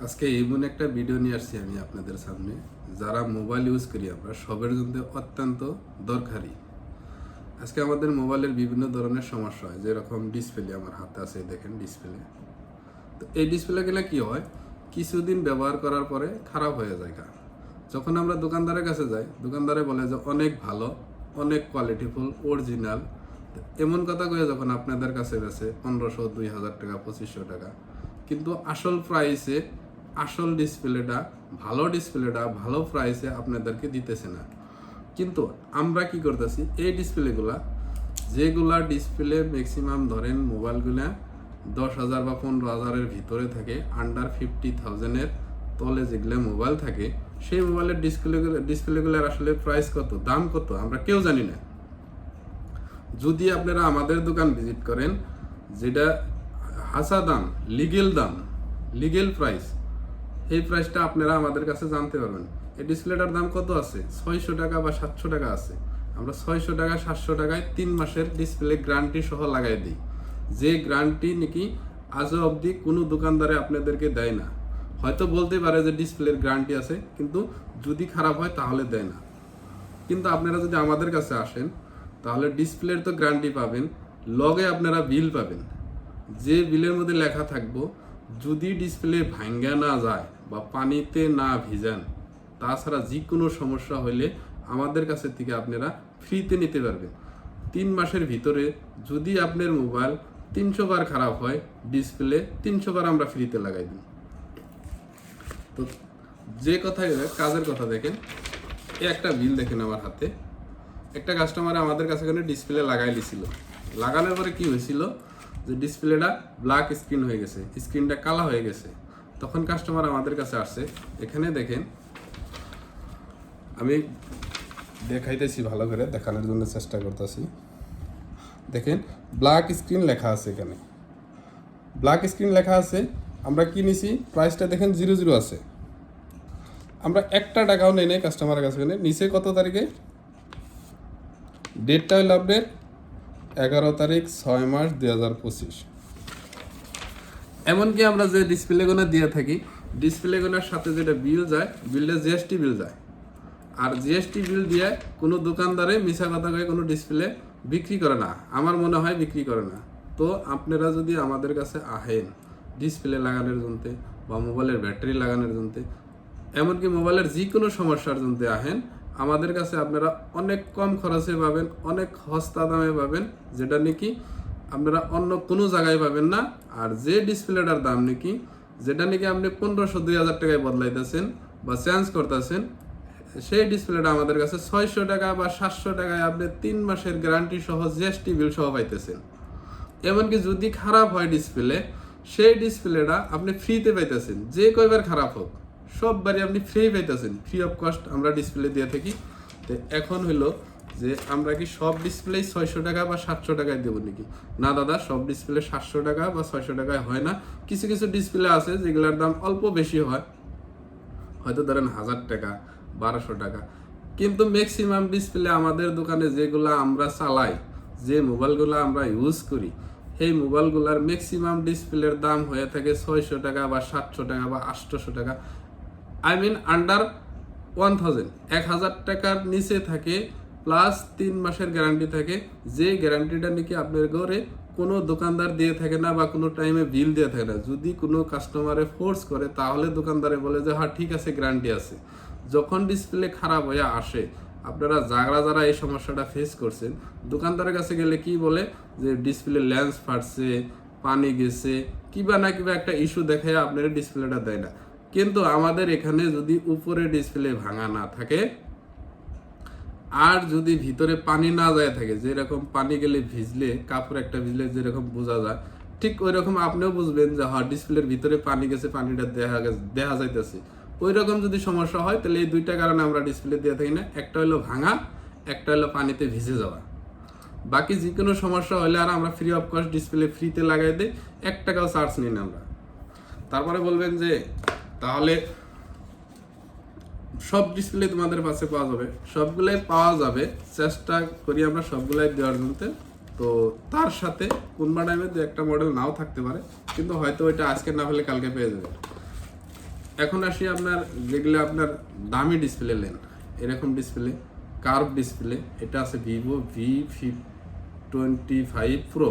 আজকে এমন একটা ভিডিও নিয়ে আসছি আমি আপনাদের সামনে, যারা মোবাইল ইউজ করি আমরা সবের জন্য অত্যন্ত দরকারি। আজকে আমাদের মোবাইলের বিভিন্ন ধরনের সমস্যা হয়, যেরকম ডিসপ্লে আমার হাতে আছে, দেখেন ডিসপ্লে। তো এই ডিসপ্লেগুলো কি হয়, কিছুদিন ব্যবহার করার পরে খারাপ হয়ে যায়। যখন আমরা দোকানদারের কাছে যাই, দোকানদারে বলে যে অনেক ভালো, অনেক কোয়ালিটিফুল, অরিজিনাল। এমন কথা কয়ে যখন আপনাদের কাছে গেছে 1500, 2000 টাকা, 2500 টাকা, কিন্তু আসল প্রাইসে আসল ডিসপ্লেটা ভালো প্রাইসে আপনাদেরকে দিতেছে না। কিন্তু আমরা কি করতেছি, এই ডিসপ্লেগুলা যেগুলা ডিসপ্লে ম্যাক্সিমাম ধরেন মোবাইলগুলা 10,000 বা 15,000-এর ভিতরে থাকে, আন্ডার 50,000-এর তলে যেগুলো মোবাইল থাকে, সেই মোবাইলের ডিসপ্লেগুলোর আসলে প্রাইস কত, দাম কত, আমরা কেউ জানি না। যদি আপনারা আমাদের দোকান ভিজিট করেন, যেটা হাসা দাম, লিগেল প্রাইস, এই প্রাইসটা আপনারা আমাদের কাছে জানতে পারবেন। এই ডিসপ্লেটার দাম কত আছে, 600 টাকা বা 700 টাকা আছে। আমরা 600 টাকা 700 টাকায় 3 মাসের ডিসপ্লে গ্যারান্টি সহ লাগাই দিই, যে গ্যারান্টি নাকি আজও অবধি কোনো দোকানদারে আপনাদেরকে দেয় না। হয়তো বলতে পারে যে ডিসপ্লের গ্যারান্টি আছে, কিন্তু যদি খারাপ হয় তাহলে দেয় না। কিন্তু আপনারা যদি আমাদের কাছে আসেন, তাহলে ডিসপ্লের তো গ্যারান্টি পাবেন, লগে আপনারা বিল পাবেন। যে বিলের মধ্যে লেখা থাকবো, যদি ডিসপ্লে ভাঙ্গা না যায় বা পানিতে না ভিজান, তাছাড়া যে কোনো সমস্যা হইলে আমাদের কাছে থেকে আপনারা ফ্রিতে নিতে পারবেন। 3 মাসের ভিতরে যদি আপনার মোবাইল 300 বার খারাপ হয়, ডিসপ্লে 300 বার আমরা ফ্রিতে লাগাই দিই। তো যে কথা, কাজের কথা দেখেন, এই একটা বিল দেখেন আমার হাতে। একটা কাস্টমার আমাদের কাছে ডিসপ্লে লাগাই দিছিল, লাগানোর পরে কি হয়েছিল যে ডিসপ্লেটা ব্ল্যাক স্ক্রিন হয়ে গেছে, স্ক্রিনটা কালা হয়ে গেছে। তখন কাস্টমার আমাদের কাছে আসছে, এখানে দেখেন, আমি দেখাইতেছি ভালো করে, দেখানোর জন্য চেষ্টা করতেছি। দেখেন ব্ল্যাক স্ক্রিন লেখা আছে, এখানে ব্ল্যাক স্ক্রিন লেখা আছে। আমরা কি নিছি, প্রাইসটা দেখেন 00 আছে। আমরা 1 টাকাও নেই নাই কাস্টমারের কাছে। নিচে কত তারিখে, ডেটটা হইল আপনার 11 তারিখ 6 মাস 2025। এমনকি আমরা যে ডিসপ্লেগুলো দিয়ে থাকি, ডিসপ্লেগুলোর সাথে যেটা বিল যায়, বিলটা জিএসটি বিল যায়। আর জিএসটি বিল দিয়ে কোনো দোকানদারে মিছা কথা কয়ে কোনো ডিসপ্লে বিক্রি করে না, আমার মনে হয় বিক্রি করে না। তো আপনারা যদি আমাদের কাছে আহেন ডিসপ্লে লাগানোর জন্য বা মোবাইলের ব্যাটারি লাগানোর জন্য, এমনকি মোবাইলের যে কোনো সমস্যার জন্য আহেন, আমাদের কাছে আপনারা অনেক কম খরচে পাবেন, অনেক সস্তা দামে পাবেন, যেটা নাকি আপনারা অন্য কোনো জায়গায় পাবেন না। আর যে ডিসপ্লেটার দাম নাকি, যেটা নাকি আপনি 1500, 2000 টাকায় বদলাইতেছেন বা চেঞ্জ করতেছেন, সেই ডিসপ্লেটা আমাদের কাছে 600 টাকা বা 700 টাকায় আপনি 3 মাসের গ্যারান্টি সহ জিএসটি বিল সহ পাইতেছেন। এমনকি যদি খারাপ হয় ডিসপ্লে, সেই ডিসপ্লেটা আপনি ফ্রিতে পাইতেছেন, যে কয়বার খারাপ হোক সববারই আপনি ফ্রি পাইতেছেন, ফ্রি অফ কস্ট আমরা ডিসপ্লে দিয়ে থাকি। তো এখন হলো যে আমরা কি সব ডিসপ্লে 600 টাকা বা 700 টাকায় দেবো নাকি? না দাদা, সব ডিসপ্লে 700 টাকা বা 600 টাকায় হয় না। কিছু কিছু ডিসপ্লে আছে যেগুলোর দাম অল্প বেশি হয়, হয়তো ধরেন 1000 টাকা, 1200 টাকা। কিন্তু ম্যাক্সিমাম ডিসপ্লে আমাদের দোকানে যেগুলো আমরা চালাই, যে মোবাইলগুলো আমরা ইউজ করি, এই মোবাইলগুলোর ম্যাক্সিমাম ডিসপ্লের দাম হয়ে থাকে 600 টাকা বা 700 টাকা বা 800 টাকা। আই মিন আন্ডার 1000 টাকার নিচে থাকে, প্লাস 3 মাসের গ্যারান্টি থাকে। যে গ্যারান্টিটা নাকি আপনার ঘরে কোনো দোকানদার দিয়ে থাকে না বা কোনো টাইমে বিল দিয়ে থাকে না। যদি কোনো কাস্টমারে ফোর্স করে, তাহলে দোকানদারে বলে যে হ্যাঁ ঠিক আছে, গ্যারান্টি আছে। যখন ডিসপ্লে খারাপ হয়ে আসে, আপনারা যারা এই সমস্যাটা ফেস করছেন, দোকানদারের কাছে গেলে কি বলে যে ডিসপ্লে লেন্স ফাটছে, পানি গেছে, কিবা না কিবা একটা ইস্যু দেখে আপনারা ডিসপ্লেটা দেয় না। কিন্তু আমাদের এখানে যদি উপরে ডিসপ্লে ভাঙা না থাকে আর যদি ভিতরে পানি না যায় থাকে, যেরকম পানি গেলে ভিজলে, কাপড় একটা ভিজলে যেরকম বোঝা যায়, ঠিক ওই রকম আপনিও বুঝবেন যে হ্যাঁ ডিসপ্লের ভিতরে পানি গেছে, পানিটা দেখা যাইতেছে। ওই রকম যদি সমস্যা হয়, তাহলে এই দুইটা কারণে আমরা ডিসপ্লে দিয়ে থাকি না। একটা হলো ভাঙা, একটা হলো পানিতে ভিজে যাওয়া। বাকি যে কোনো সমস্যা হলে আর আমরা ফ্রি অফ কস্ট ডিসপ্লে ফ্রিতে লাগাই দিই, 1 টাকাও চার্জ নিই না আমরা। তারপরে বলবেন যে তাহলে সব ডিসপ্লে তোমাদের কাছে পাওয়া যাবে? সবগুলাই পাওয়া যাবে, চেষ্টা করি আমরা সবগুলাই দেওয়ার জন্য। তো তার সাথে কোনবা টাইমে 2-1টা মডেল নাও থাকতে পারে, কিন্তু হয়তো ওইটা আজকে না হলে কালকে পেয়ে যাবে। এখন আসি আপনার যেগুলো আপনার দামি ডিসপ্লে নেন, এরকম ডিসপ্লে কার্ভ ডিসপ্লে, এটা আছে Vivo V25 Pro।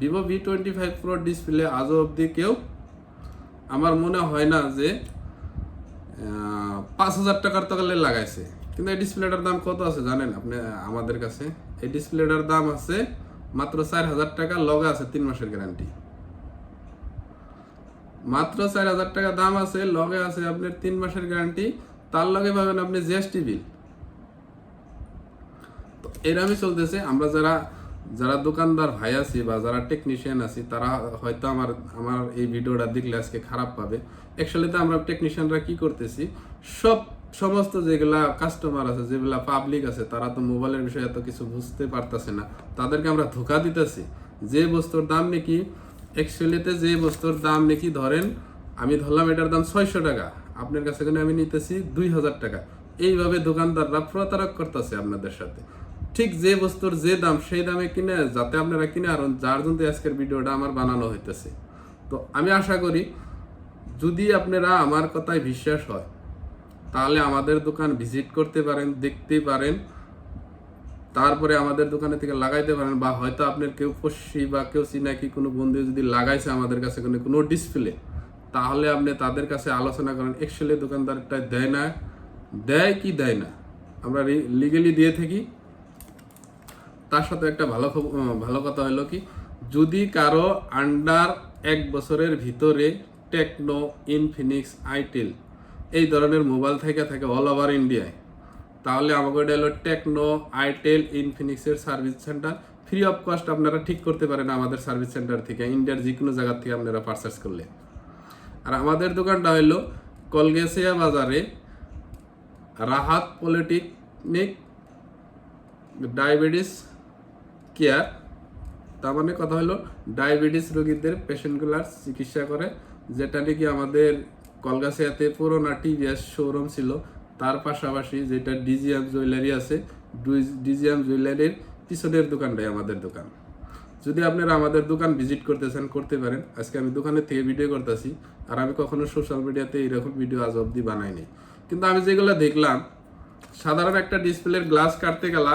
Vivo V25 Pro display আজও অবধি কেউ, আমার মনে হয় না যে 5,000 টাকার তকালে লাগাইছে। কিন্তু এই ডিসপ্লেটার দাম কত আছে জানেন আপনি আমাদের কাছে? এই ডিসপ্লেটার দাম আছে মাত্র 4,000 টাকা, লগে আছে 3 মাসের গ্যারান্টি। মাত্র 4,000 টাকা দাম আছে, লগে আছে আপনার 3 মাসের গ্যারান্টি, তার লগে পাবেন আপনি জিএসটি বিল। তো এরকমই চলতেছে। আমরা যারা দোকানদার ভাই আছি বা যারা টেকনিশিয়ান আছি, তারা হয়তো আমার এই ভিডিওটা দেখলে আজকে খারাপ পাবে। অ্যাকচুয়ালি তো আমরা টেকনিশিয়ানরা কি করতেছি, সমস্ত যেগুলা কাস্টমার আছে, যেগুলা পাবলিক আছে, তারা তো মোবাইলের বিষয়ে এত কিছু বুঝতে পারতেছে না, তাদেরকে আমরা ধোকা দিতেছি। যে বস্তুর দাম নাকি অ্যাকচুয়ালিতে যে বস্তুর দাম নাকি ধরেন আমি ধরলাম এটার দাম 600 টাকা, আপনার কাছে কিন্তু আমি নিতেছি 2,000 টাকা। এইভাবে দোকানদাররা প্রতারক করতেছে আপনাদের সাথে। ঠিক যে বস্তুর যে দাম সেই দামে কিনে যাতে আপনারা কিনে, আর যার জন্য আজকের ভিডিওটা আমার বানানো হইতেছে। তো আমি আশা করি যদি আপনারা আমার কথায় বিশ্বাস হয়, তাহলে আমাদের দোকান ভিজিট করতে পারেন, দেখতে পারেন, তারপরে আমাদের দোকানে থেকে লাগাইতে পারেন। বা হয়তো আপনার কেউ পড়শি বা কেউ চিনাকি কোনো বন্ধু যদি লাগাইছে আমাদের কাছে কোনো ডিসপ্লে, তাহলে আপনি তাদের কাছে আলোচনা করেন অ্যাকচুয়ালি দোকানদারটা দেয় কি দেয় না, আমরা লিগেলি দিয়ে থাকি। তার সাথে একটা ভালো কথা হলো কি, যদি কারো আন্ডার 1 বছরের ভিতরে টেকনো, ইনফিনিক্স, আইটেল এই ধরনের মোবাইল থাকে অল ওভার ইন্ডিয়ায়, তাহলে আমাকে এটা হলো টেকনো, আইটেল, ইনফিনিক্সের service centre free of cost আপনারা ঠিক করতে পারেন আমাদের সার্ভিস সেন্টার থেকে, ইন্ডিয়ার যে কোনো জায়গা থেকে আপনারা পারচেস করলে। আর আমাদের দোকানটা হলো কলগেছিয়া বাজারে রাহাত পলিটেকনিক ডায়াবেটিস কেয়ার, তার মানে কথা হলো ডায়াবেটিস রোগীদের পেশেন্টগুলার চিকিৎসা করে, যেটা নাকি আমাদের কলগাছিয়াতে পুরোনো টিভিএস শোরুম ছিল, তার পাশাপাশি যেটা ডিজিএম জুয়েলারি আছে, ডিজিএম জুয়েলারির পিছনের দোকানটাই আমাদের দোকান। যদি আপনারা আমাদের দোকান ভিজিট করতেছেন করতে পারেন। আজকে আমি দোকানের থেকে ভিডিও করতেছি, আর আমি কখনো সোশ্যাল মিডিয়াতে এইরকম ভিডিও আজ অবধি বানাইনি। কিন্তু আমি যেগুলো দেখলাম, সাধারণ একটা ডিসপ্লের গ্লাস কাটতে গেলা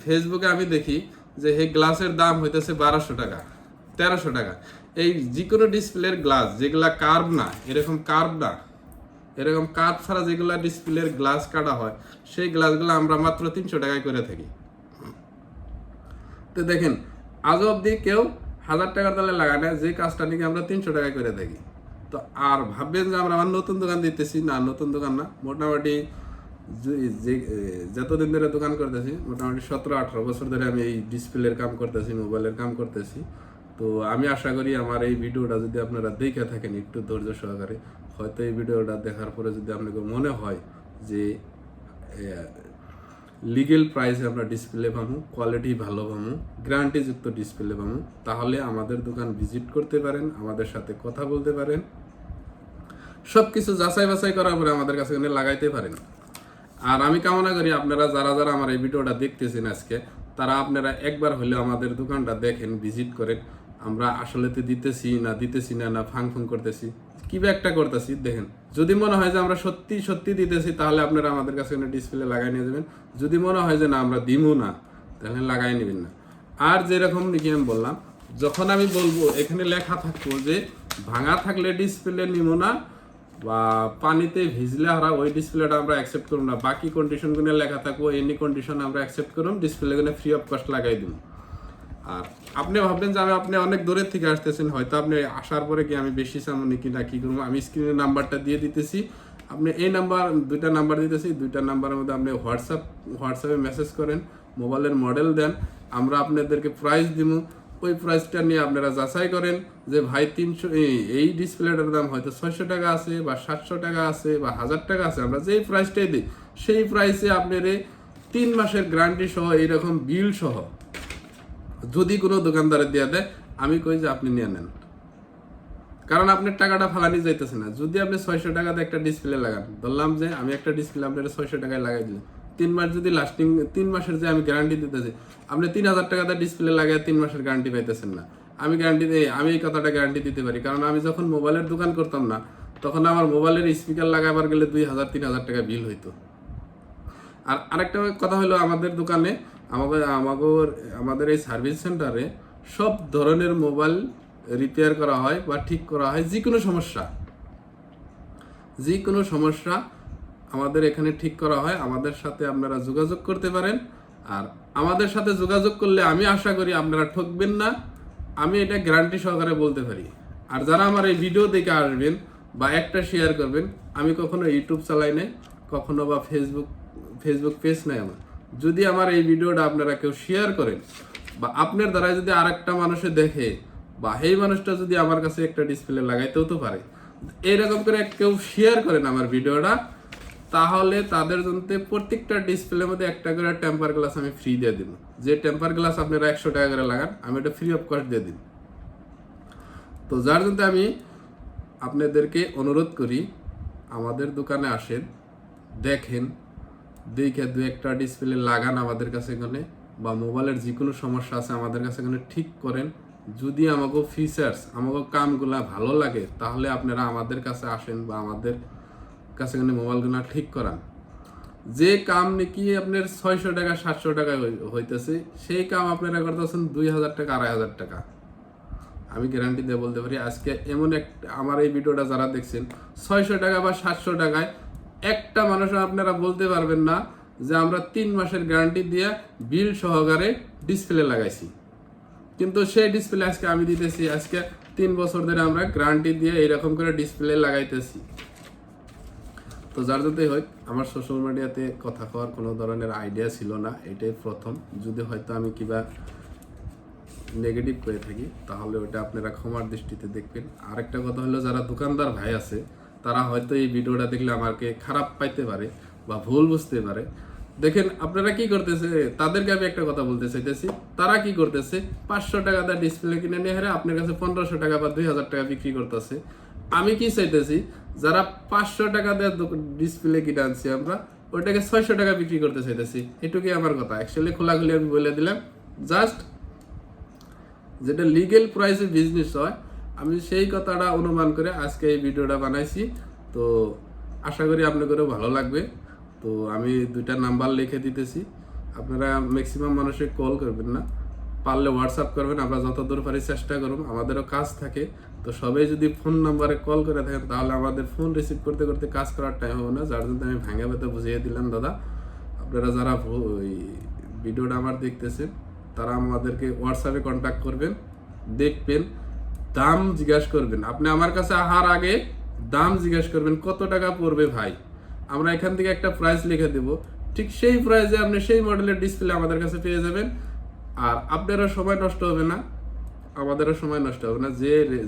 ফেসবুকে আমি দেখি যে এই গ্লাসের দাম হইতেছে 1200 টাকা, 1300 টাকা। এই যে কোনো ডিসপ্লের গ্লাস যেগুলা কার্ভ না, এরকম কার্ভ ছাড়া যেগুলা ডিসপ্লের গ্লাস কাটা হয়, সেই গ্লাসগুলো আমরা মাত্র 300 টাকায় করে থাকি। তো দেখেন আজও অবধি কেউ 1000 টাকার তালে লাগায় না, যে কাজটা নাকি আমরা 300 টাকায় করে থাকি। তো আর ভাববেন যে আমরা আমার নতুন দোকান দিতেছি, না, নতুন দোকান না। মোটামুটি যতদিন ধরে দোকান করতেছি, মোটামুটি 17-18 বছর ধরে আমি এই ডিসপ্লের কাম করতেছি, মোবাইলের কাম করতেছি। তো আমি আশা করি আমার এই ভিডিওটা যদি আপনারা দেখে থাকেন একটু ধৈর্য সহকারে, হয়তো এই ভিডিওটা দেখার পরে যদি আপনাকে মনে হয় যে লিগেল প্রাইসে আমরা ডিসপ্লে পাবো, কোয়ালিটি ভালো পাবো, গ্যারান্টিযুক্ত ডিসপ্লে পাবো, তাহলে আমাদের দোকান ভিজিট করতে পারেন, আমাদের সাথে কথা বলতে পারেন, সব কিছু যাচাই বাছাই করার পরে আমাদের কাছে লাগাইতে পারেন। আর আমি কামনা করি আপনারা যারা আমার এই ভিডিওটা দেখতেছেন আজকে, তারা আপনারা একবার হলেও আমাদের দোকানটা দেখেন, ভিজিট করেন। আমরা আসলেতে দিতেছি না ফাং করতেছি, কি বা একটা করতেছি দেখেন। যদি মনে হয় যে আমরা সত্যি দিতেছি, তাহলে আপনারা আমাদের কাছে ডিসপ্লে লাগাই নিয়ে যাবেন। যদি মনে হয় যে না আমরা দিমু না, তাহলে লাগাই নেবেন না। আর যেরকম নাকি আমি বললাম, যখন আমি বলবো এখানে লেখা থাকবো যে ভাঙা থাকলে ডিসপ্লে নিবো না, বা পানিতে ভিজলে হারা ওই ডিসপ্লেটা আমরা অ্যাকসেপ্ট করব না, বাকি কন্ডিশনগুলো লেখা থাকবো এনি কন্ডিশন আমরা অ্যাকসেপ্ট করুন, ডিসপ্লেগুলো ফ্রি অফ কস্ট লাগাই দিন। আর আপনি ভাববেন যে আপনি অনেক দূরের থেকে আসতেছেন, হয়তো আপনি আসার পরে কি আমি বেশি সামনে কি না কি করবো, আমি স্ক্রিনের নাম্বারটা দিয়ে দিতেছি, আপনি এই দুইটা নাম্বার দিতেছি, দুইটা নাম্বারের মধ্যে আপনি হোয়াটসঅ্যাপে মেসেজ করেন, মোবাইলের মডেল দেন, আমরা আপনাদেরকে প্রাইস দিব। ওই প্রাইসটা নিয়ে আপনারা যাচাই করেন যে ভাই 300 এই ডিসপ্লেটার দাম হয়তো 600 টাকা আছে বা 700 টাকা আছে বা 1000 টাকা আছে, আমরা যেই প্রাইসটাই দিই সেই প্রাইসে আপনার 3 মাসের গ্যারান্টি সহ এইরকম বিল সহ যদি কোনো দোকানদারে দিয়ে দেয়, আমি কই যে আপনি নিয়ে নেন, কারণ আপনার টাকাটা ফালানি যাইতেছে না। যদি আপনি 600 টাকাতে একটা ডিসপ্লে লাগান, ধরলাম যে আমি একটা ডিসপ্লে আপনার 600 টাকায় লাগাই দিলাম, 3 মাস যদি লাস্টিং, 3 মাসের যে আমি গ্যারান্টি দিতেছি, আপনি 3000 টাকাতে ডিসপ্লে লাগায় 3 মাসের গ্যারান্টি পাইতেছেন না। আমি এই কথাটা গ্যারান্টি দিতে পারি, কারণ আমি যখন মোবাইলের দোকান করতাম না, তখন আমার মোবাইলের স্পিকার লাগাবার গেলে 2,000-3,000 টাকা বিল হইতো। আর আরেকটা কথা হলো, আমাদের দোকানে আমাদের এই সার্ভিস সেন্টারে সব ধরনের মোবাইল রিপেয়ার করা হয় বা ঠিক করা হয়। যে কোনো সমস্যা আমাদের এখানে ঠিক করা হয়। আমাদের সাথে আপনারা যোগাযোগ করতে পারেন। আর আমাদের সাথে যোগাযোগ করলে আমি আশা করি আপনারা ঠকবেন না, আমি এটা গ্যারান্টি সহকারে বলতে পারি। আর যারা আমার এই ভিডিও দেখে আসবেন বা একটা শেয়ার করবেন, আমি কখনো ইউটিউব চালাই নাই, কখনো বা ফেসবুক পেজ নাই আমার। যদি আমার এই ভিডিওটা আপনারা কেউ শেয়ার করেন বা আপনার দ্বারা যদি আরেকটা মানুষে দেখে বা এই মানুষটা যদি আমার কাছে একটা ডিসপ্লে লাগাইতেও তো পারে, এইরকম করে কেউ শেয়ার করেন আমার ভিডিওটা, তাহলে তাদের জন্য প্রত্যেকটা ডিসপ্লের মধ্যে একটা করে টেম্পার গ্লাস আমি ফ্রি দিয়ে দিব। যে টেম্পার গ্লাস আপনারা 100 টাকা করে লাগান, আমি এটা ফ্রি অফ কস্ট দিয়ে দিন। তো যার জন্য আমি আপনাদেরকে অনুরোধ করি, আমাদের দোকানে আসেন, দেখেন, দেখে দু একটা ডিসপ্লে লাগান আমাদের কাছে এখানে, বা মোবাইলের যে কোনো সমস্যা আছে আমাদের কাছে এখানে ঠিক করেন। যদি আমাকে ফিচার্স, আমাকে কামগুলা ভালো লাগে, তাহলে আপনারা আমাদের কাছে আসেন বা আমাদের কাছে এখানে মোবাইলগুলো ঠিক করান। যে কাম নাকি আপনার 600 টাকা 700 টাকা হইতেছে, সেই কাম আপনারা করতেছেন 2,000 টাকা 2,500 টাকা। আমি গ্যারান্টি দিয়ে বলতে পারি, আজকে এমন আমার এই ভিডিওটা যারা দেখছেন, 600 টাকা বা 700 টাকায় একটা মানুষ আপনারা বলতে পারবেন না যে আমরা 3 মাসের গ্যারান্টি দিয়ে বিল সহকারে ডিসপ্লে লাগাইছি। কিন্তু সেই ডিসপ্লে আজকে আমি দিতেছি, আজকে 3 বছর ধরে আমরা গ্যারান্টি দিয়ে এইরকম করে ডিসপ্লে লাগাইতেছি। তো যার যতই হোক, আমার সোশ্যাল মিডিয়াতে কথা কওয়ার কোনো ধরনের আইডিয়া ছিল না, এটাই প্রথম। যদি হয়তো আমি কিবা নেগেটিভ করে থাকি, তাহলে ওটা আপনারা ক্ষমার দৃষ্টিতে দেখবেন। আরেকটা কথা হলো, যারা দোকানদার ভাই আছে, তারা হয়তো এই ভিডিওটা দেখলে আমাকে খারাপ পাইতে পারে বা ভুল বুঝতে পারে। দেখেন আপনারা কি করতেছে, তাদেরকে আমি একটা কথা বলতে চাইতেছি, তারা কি করতেছে, 500 টাকা দিয়ে ডিসপ্লে কিনে নিয়ে হারে আপনার কাছে 1500 টাকা বা 2,000 টাকা বিক্রি করতেছে। আমি কি চাইতেছি, যারা 500 টাকা দিয়ে ডিসপ্লে কিনে আনছি আমরা, ওইটাকে 600 টাকা বিক্রি করতে চাইতেছি। এটুকুই আমার কথা। অ্যাকচুয়ালি খোলাখুলি আমি বলে দিলাম, জাস্ট যেটা লিগেল প্রাইসে বিজনেস হয়, আমি সেই কথাটা অনুমান করে আজকে এই ভিডিওটা বানাইছি। তো আশা করি আপনাদেরও ভালো লাগবে। তো আমি 2টা নাম্বার লিখে দিতেছি, আপনারা ম্যাক্সিমাম মানুষের কল করবেন না, পারলে হোয়াটসঅ্যাপ করবেন। আমরা যতদূর পারি চেষ্টা করুন, আমাদেরও কাজ থাকে। তো সবাই যদি ফোন নাম্বারে কল করে থাকেন, তাহলে আমাদের ফোন রিসিভ করতে করতে কাজ করার টাইম হবে না। যার জন্য আমি ভাঙা বেতে বুঝিয়ে দিলাম। দাদা, আপনারা যারা ওই ভিডিওটা আমার দেখতেছেন, তারা আমাদেরকে হোয়াটসঅ্যাপে কন্ট্যাক্ট করবেন, দেখবেন, দাম জিজ্ঞাসা করবেন। আপনি আমার কাছে আসার আগে দাম জিজ্ঞাসা করবেন, কত টাকা পড়বে ভাই। আমরা এখান থেকে একটা প্রাইস লিখে দেব, ঠিক সেই প্রাইসে আপনি সেই মডেলের ডিসপ্লে আমাদের কাছে পেয়ে যাবেন। আর আপনারও সময় নষ্ট হবে না, আমাদেরও সময় নষ্ট হবে না।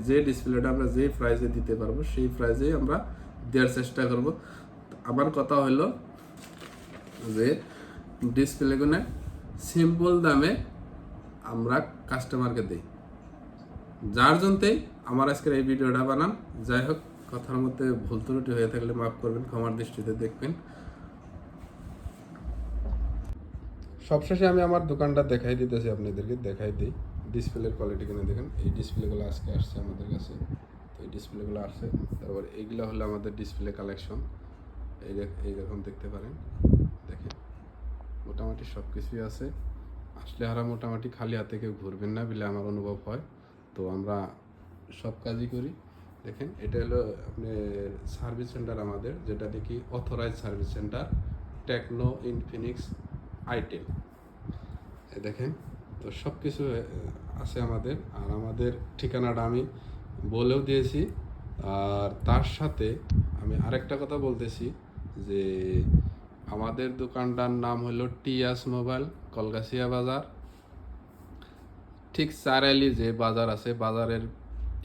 যে ডিসপ্লেটা আমরা যে প্রাইসে দিতে পারবো, সেই প্রাইসেই আমরা দেওয়ার চেষ্টা করব। আমার কথা হলো যে ডিসপ্লেগুলো সিম্পল দামে আমরা কাস্টমারকে দিই, যার জন্যই আমার আজকের এই ভিডিওটা বানান। যাই হোক, কথার মধ্যে ভুল ত্রুটি হয়ে থাকলে মাফ করবেন, ক্ষমার দৃষ্টিতে দেখবেন। সবশেষে আমি আমার দোকানটা দেখাই দিতেছি, আপনাদেরকে দেখাই দিই। ডিসপ্লের কোয়ালিটি কিনে দেখেন, এই ডিসপ্লেগুলো আজকে আসছে আমাদের কাছে। তো এই ডিসপ্লেগুলো আসছে, তারপর এইগুলো হলো আমাদের ডিসপ্লে কালেকশন। এইরকম দেখতে পারেন, দেখেন মোটামুটি সব কিছুই আছে। আসলে হারা মোটামুটি খালি হাতে কেউ ঘুরবেন না বলে আমার অনুভব হয়। তো আমরা সব কাজই করি। দেখেন, এটা হলো আপনার সার্ভিস সেন্টার আমাদের, যেটা দেখি authorise service centre, Tecno, Infinix, itel. দেখেন, তো সব কিছু আছে আমাদের। আর আমাদের ঠিকানাটা আমি বলেও দিয়েছি। আর তার সাথে আমি আরেকটা কথা বলতেছি যে আমাদের দোকানটার নাম হলো টিয়াস মোবাইল, কলগাছিয়া বাজার। ঠিক চারাইলি যে বাজার আছে, বাজারের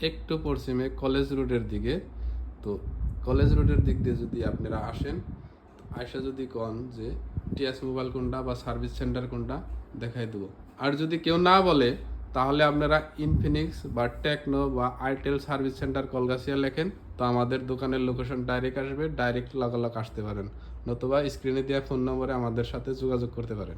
একটু পশ্চিমে কলেজ রোডের দিকে। তো কলেজ রোডের দিক দিয়ে যদি আপনারা আসেন, আয়সা যদি কন যে টিএস মোবাইল কোনটা বা সার্ভিস সেন্টার কোনটা, দেখাই দেবো। আর যদি কেউ না বলে, তাহলে আপনারা ইনফিনিক্স বা টেকনো বা আইটেল সার্ভিস সেন্টার কলগাছিয়া লেখেন, তো আমাদের দোকানের লোকেশন ডাইরেক্ট আসবে, ডাইরেক্ট লাগালাগ আসতে পারেন। নতুবা স্ক্রিনে দেওয়া ফোন নম্বরে আমাদের সাথে যোগাযোগ করতে পারেন।